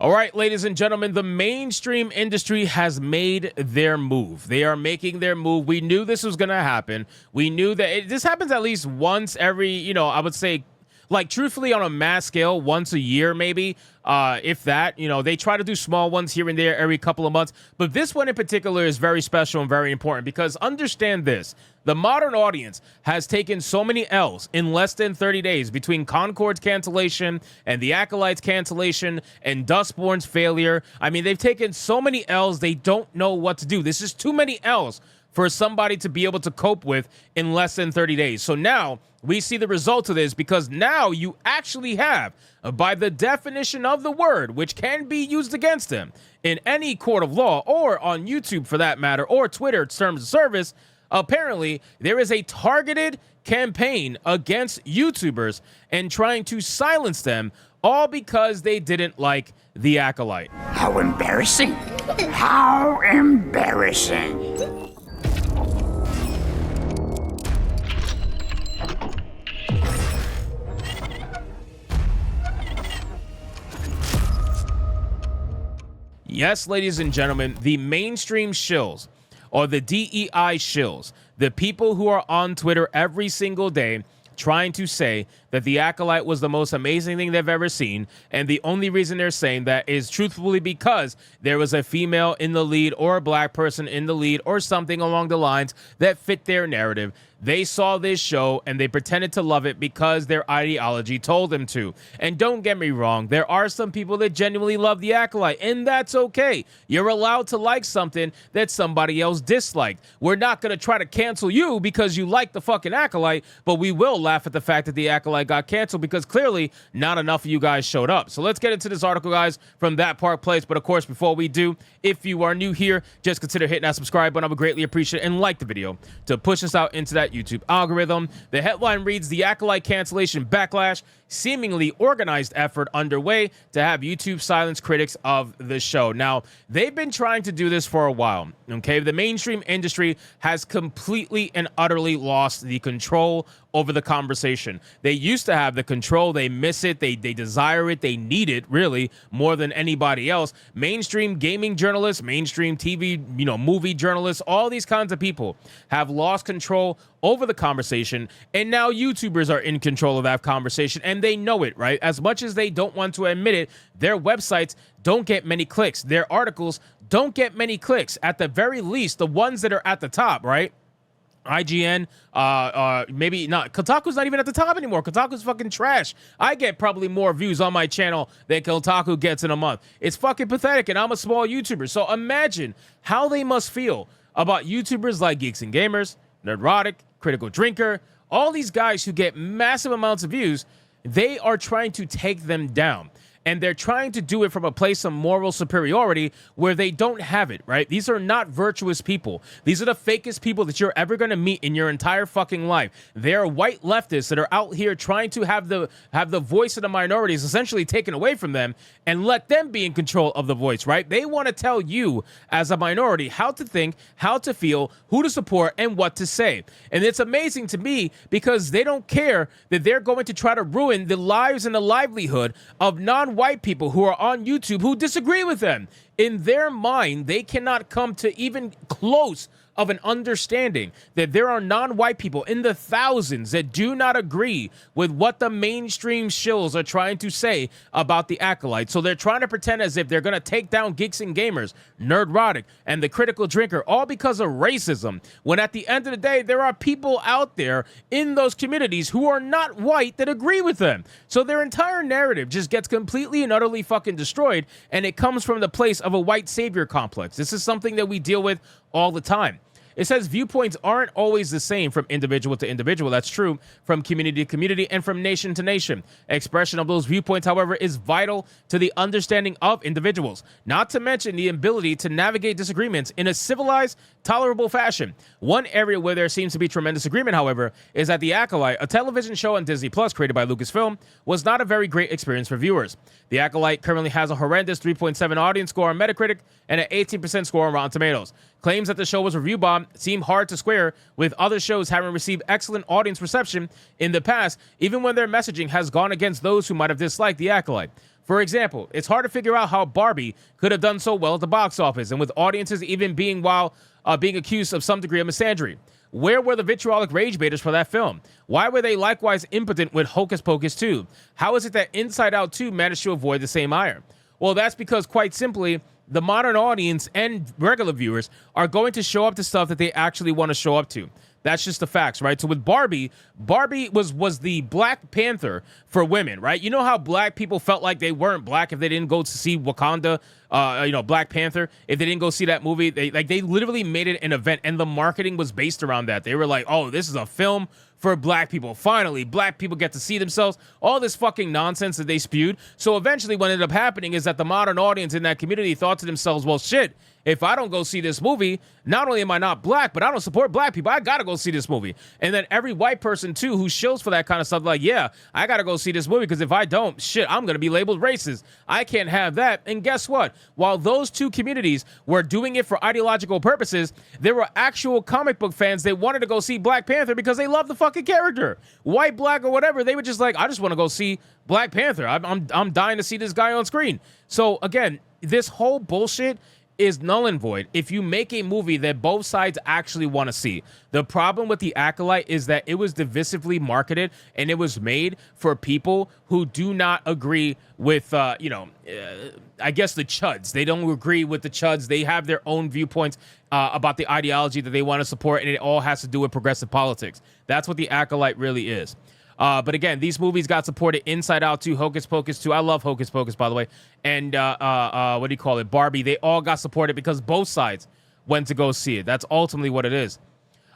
All right, ladies and gentlemen, the mainstream industry has made their move. They are making their move. We knew this was going to happen. We knew that this happens at least once every, I would say, like, truthfully, on a mass scale, once a year, maybe, if that. They try to do small ones here and there every couple of months. But this one in particular is very special and very important because understand this. The modern audience has taken so many L's in less than 30 days between Concord's cancellation and the Acolyte's cancellation and Dustborn's failure. I mean, they've taken so many L's, they don't know what to do. This is too many L's for somebody to be able to cope with in less than 30 days. So now we see the result of this because now you actually have, by the definition of the word, which can be used against them in any court of law or on YouTube for that matter, or Twitter terms of service, apparently there is a targeted campaign against YouTubers and trying to silence them, all because they didn't like the Acolyte. How embarrassing. How embarrassing. Yes, ladies and gentlemen, the mainstream shills, or the DEI shills, the people who are on Twitter every single day trying to say that the Acolyte was the most amazing thing they've ever seen, and the only reason they're saying that is truthfully because there was a female in the lead or a black person in the lead or something along the lines that fit their narrative. They saw this show and they pretended to love it because their ideology told them to. And don't get me wrong, there are some people that genuinely love the Acolyte, and that's okay. You're allowed to like something that somebody else disliked. We're not going to try to cancel you because you like the fucking Acolyte, but we will laugh at the fact that the Acolyte got canceled because clearly not enough of you guys showed up. So let's get into this article, guys, from That Park Place. But of course, before we do, if you are new here, just consider hitting that subscribe button. I would greatly appreciate it, and like the video to push us out into that YouTube algorithm. The headline reads, "The Acolyte cancellation backlash, seemingly organized effort underway to have YouTube silence critics of the show." Now, they've been trying to do this for a while, okay? The mainstream industry has completely and utterly lost the control over the conversation. They used to have the control. They miss it. They desire it. They need it, really, more than anybody else. Mainstream gaming journalists, mainstream TV, movie journalists, all these kinds of people have lost control over the conversation, and now YouTubers are in control of that conversation, and they know it, right? As much as they don't want to admit it, their websites don't get many clicks. Their articles don't get many clicks. At the very least, the ones that are at the top, right? IGN, maybe not. Kotaku's not even at the top anymore. Kotaku's fucking trash. I get probably more views on my channel than Kotaku gets in a month. It's fucking pathetic, and I'm a small YouTuber. So imagine how they must feel about YouTubers like Geeks and Gamers, Nerdrotic, Critical Drinker, all these guys who get massive amounts of views. They are trying to take them down. And they're trying to do it from a place of moral superiority where they don't have it, right? These are not virtuous people. These are the fakest people that you're ever going to meet in your entire fucking life. They're white leftists that are out here trying to have the voice of the minorities essentially taken away from them and let them be in control of the voice, right? They want to tell you as a minority how to think, how to feel, who to support, and what to say. And it's amazing to me because they don't care that they're going to try to ruin the lives and the livelihood of non-white people who are on YouTube who disagree with them. In their mind, they cannot come to even close of an understanding that there are non-white people in the thousands that do not agree with what the mainstream shills are trying to say about the Acolyte. So they're trying to pretend as if they're going to take down Geeks and Gamers, Nerdrotic, and the Critical Drinker, all because of racism, when at the end of the day, there are people out there in those communities who are not white that agree with them. So their entire narrative just gets completely and utterly fucking destroyed, and it comes from the place of a white savior complex. This is something that we deal with all the time. It says viewpoints aren't always the same from individual to individual. That's true from community to community and from nation to nation. Expression of those viewpoints, however, is vital to the understanding of individuals, not to mention the ability to navigate disagreements in a civilized, tolerable fashion. One area where there seems to be tremendous agreement, however, is that The Acolyte, a television show on Disney Plus created by Lucasfilm, was not a very great experience for viewers. The Acolyte currently has a horrendous 3.7 audience score on Metacritic and an 18% score on Rotten Tomatoes. Claims that the show was review bombed seem hard to square with other shows having received excellent audience reception in the past, even when their messaging has gone against those who might have disliked The Acolyte. For example, it's hard to figure out how Barbie could have done so well at the box office, and with audiences even being accused of some degree of misandry. Where were the vitriolic rage baiters for that film? Why were they likewise impotent with Hocus Pocus 2? How is it that Inside Out 2 managed to avoid the same ire? Well, that's because, quite simply, the modern audience and regular viewers are going to show up to stuff that they actually want to show up to. That's just the facts, right? So with Barbie was the Black Panther for women, right? You know how black people felt like they weren't black if they didn't go to see Wakanda, Black Panther, if they didn't go see that movie. They literally made it an event, and the marketing was based around that. They were like, oh, this is a film for black people. Finally, black people get to see themselves. All this fucking nonsense that they spewed. So eventually what ended up happening is that the modern audience in that community thought to themselves, well, shit, if I don't go see this movie, not only am I not black, but I don't support black people. I gotta go see this movie. And then every white person, too, who shills for that kind of stuff, like, yeah, I gotta go see this movie because if I don't, shit, I'm gonna be labeled racist. I can't have that. And guess what? While those two communities were doing it for ideological purposes, there were actual comic book fans that wanted to go see Black Panther because they love the fucking character. White, black, or whatever. They were just like, I just want to go see Black Panther. I'm dying to see this guy on screen. So, again, this whole bullshit is null and void if you make a movie that both sides actually want to see. The problem with The Acolyte is that it was divisively marketed and it was made for people who do not agree with, I guess the chuds. They don't agree with the chuds. They have their own viewpoints about the ideology that they want to support, and it all has to do with progressive politics. That's what The Acolyte really is. But again, these movies got supported. Inside Out 2, Hocus Pocus 2. I love Hocus Pocus, by the way. And what do you call it? Barbie. They all got supported because both sides went to go see it. That's ultimately what it is.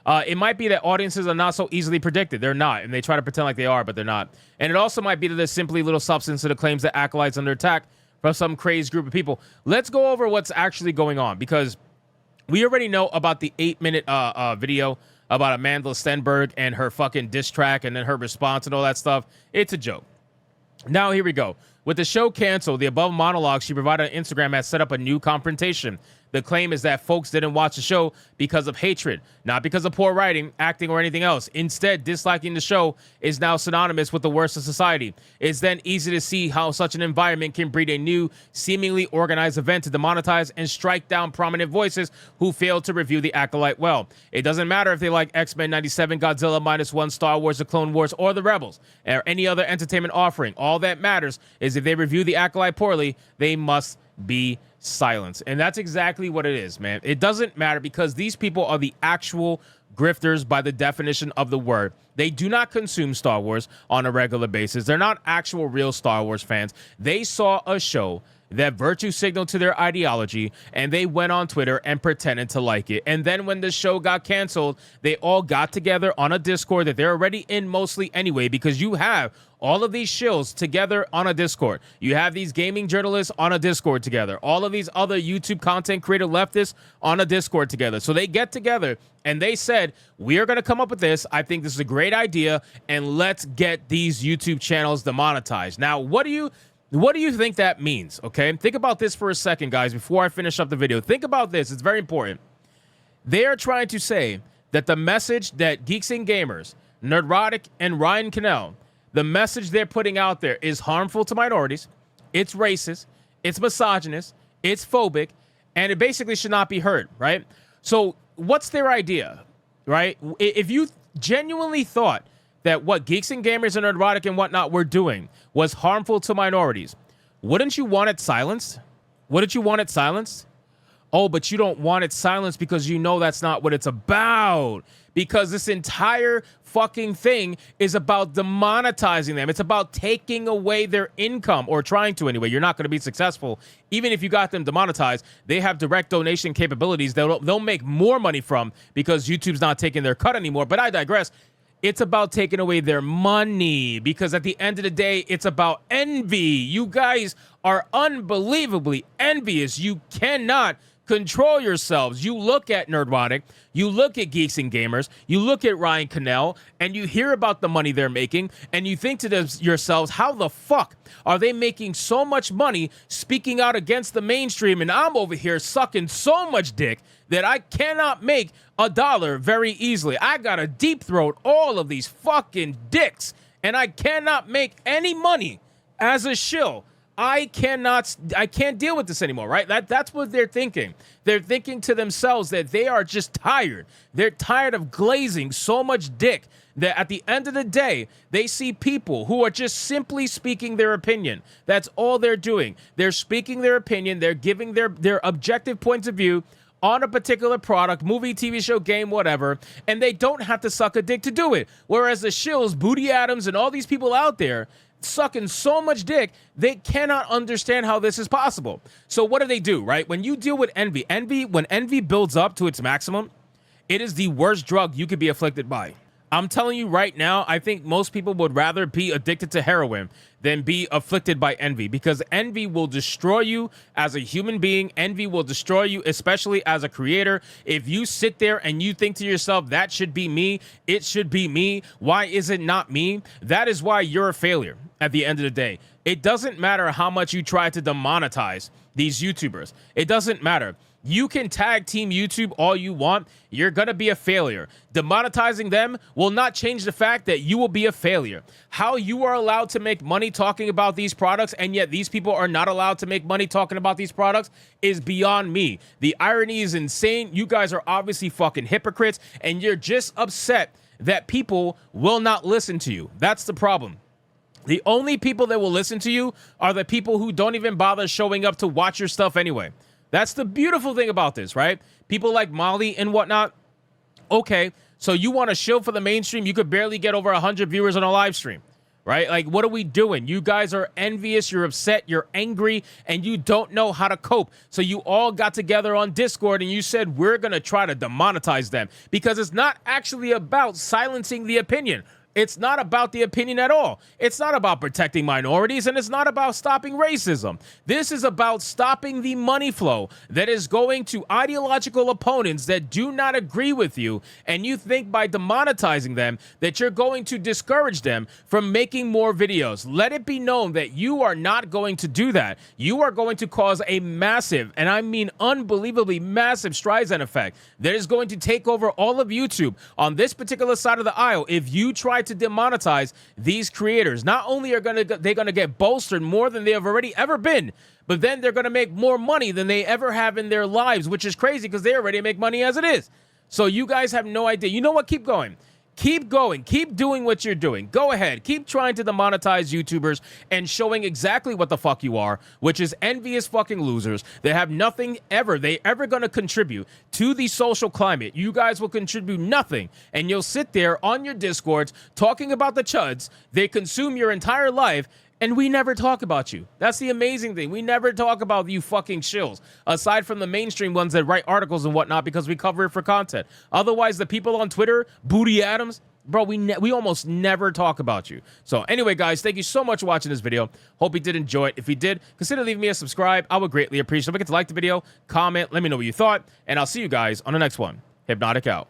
It might be that audiences are not so easily predicted. They're not. And they try to pretend like they are, but they're not. And it also might be that there's simply little substance to the claims that Acolyte's under attack from some crazed group of people. Let's go over what's actually going on, because we already know about the 8-minute video about Amanda Stenberg and her fucking diss track and then her response and all that stuff. It's a joke. Now, here we go. With the show canceled, the above monologue she provided on Instagram has set up a new confrontation. The claim is that folks didn't watch the show because of hatred, not because of poor writing, acting, or anything else. Instead, disliking the show is now synonymous with the worst of society. It's then easy to see how such an environment can breed a new, seemingly organized event to demonetize and strike down prominent voices who failed to review The Acolyte well. It doesn't matter if they like X-Men 97, Godzilla -1, Star Wars, The Clone Wars, or The Rebels, or any other entertainment offering. All that matters is if they review The Acolyte poorly, they must be silence. And that's exactly what it is, man. It doesn't matter, because these people are the actual grifters by the definition of the word. They do not consume Star Wars on a regular basis. They're not actual real Star Wars fans. They saw a show that virtue signaled to their ideology, and they went on Twitter and pretended to like it. And then when the show got canceled, they all got together on a Discord that they're already in mostly anyway, because you have all of these shills together on a Discord. You have these gaming journalists on a Discord together. All of these other YouTube content creator leftists on a Discord together. So they get together and they said, we are going to come up with this. I think this is a great idea, and let's get these YouTube channels demonetized. Now, what do you think that means? Okay, think about this for a second, guys, before I finish up the video. Think about this. It's very important. They are trying to say that the message that Geeks and Gamers, Nerdrotic, and Ryan Cannell, the message they're putting out there is harmful to minorities, it's racist, it's misogynist, it's phobic, and it basically should not be heard, right? So what's their idea, right? If you genuinely thought that what Geeks and Gamers and Nerdrotic and whatnot were doing was harmful to minorities, wouldn't you want it silenced? Wouldn't you want it silenced? Oh, but you don't want it silenced because you know that's not what it's about. Because this entire fucking thing is about demonetizing them. It's about taking away their income, or trying to anyway. You're not going to be successful. Even if you got them demonetized, they have direct donation capabilities they'll make more money from, because YouTube's not taking their cut anymore. But I digress. It's about taking away their money, because at the end of the day, it's about envy. You guys are unbelievably envious. You cannot control yourselves. You look at Nerdrotic, you look at Geeks and Gamers, you look at Ryan Cannell, and you hear about the money they're making, and you think to yourselves, how the fuck are they making so much money speaking out against the mainstream, and I'm over here sucking so much dick that I cannot make $1 very easily. I gotta deep throat all of these fucking dicks, and I cannot make any money as a shill. I can't deal with this anymore, right? That's what they're thinking. They're thinking to themselves that they are just tired. They're tired of glazing so much dick that at the end of the day, they see people who are just simply speaking their opinion. That's all they're doing. They're speaking their opinion. They're giving their objective points of view on a particular product, movie, TV show, game, whatever, and they don't have to suck a dick to do it. Whereas the shills, Booty Adams, and all these people out there sucking so much dick, they cannot understand how this is possible. So what do, right? When you deal with envy, when envy builds up to its maximum, it is the worst drug you could be afflicted by. I'm telling you right now, I think most people would rather be addicted to heroin than be afflicted by envy, because envy will destroy you as a human being. Envy will destroy you, especially as a creator. If you sit there and you think to yourself, that should be me, it should be me, why is it not me? That is why you're a failure at the end of the day. It doesn't matter how much you try to demonetize these YouTubers. It doesn't matter. You can tag team YouTube all you want. You're going to be a failure. Demonetizing them will not change the fact that you will be a failure. How you are allowed to make money talking about these products and yet these people are not allowed to make money talking about these products is beyond me. The irony is insane. You guys are obviously fucking hypocrites and you're just upset that people will not listen to you. That's the problem. The only people that will listen to you are the people who don't even bother showing up to watch your stuff anyway. That's the beautiful thing about this, right? People like Molly and whatnot. Okay, so you want to show for the mainstream, you could barely get over 100 viewers on a live stream, right? Like, what are we doing? You guys are envious, you're upset, you're angry, and you don't know how to cope. So you all got together on Discord and you said, we're going to try to demonetize them, because it's not actually about silencing the opinion. It's not about the opinion at all. It's not about protecting minorities, and it's not about stopping racism. This is about stopping the money flow that is going to ideological opponents that do not agree with you, and you think by demonetizing them that you're going to discourage them from making more videos. Let it be known that you are not going to do that. You are going to cause a massive, and I mean unbelievably massive, Streisand effect that is going to take over all of YouTube on this particular side of the aisle if you try to demonetize these creators. Not only are they going to get bolstered more than they have already ever been, but then they're going to make more money than they ever have in their lives, which is crazy because they already make money as it is. So you guys have no idea. You know what? Keep going. Keep going. Keep doing what you're doing. Go ahead. Keep trying to demonetize YouTubers and showing exactly what the fuck you are, which is envious fucking losers. They have nothing they ever going to contribute to the social climate. You guys will contribute nothing, and you'll sit there on your Discords talking about the chuds. They consume your entire life, and we never talk about you. That's the amazing thing. We never talk about you fucking shills, aside from the mainstream ones that write articles and whatnot because we cover it for content. Otherwise, the people on Twitter, Booty Adams, bro, we almost never talk about you. So anyway, guys, thank you so much for watching this video. Hope you did enjoy it. If you did, consider leaving me a subscribe. I would greatly appreciate it. Don't forget to like the video, comment, let me know what you thought, and I'll see you guys on the next one. Hypnotic out.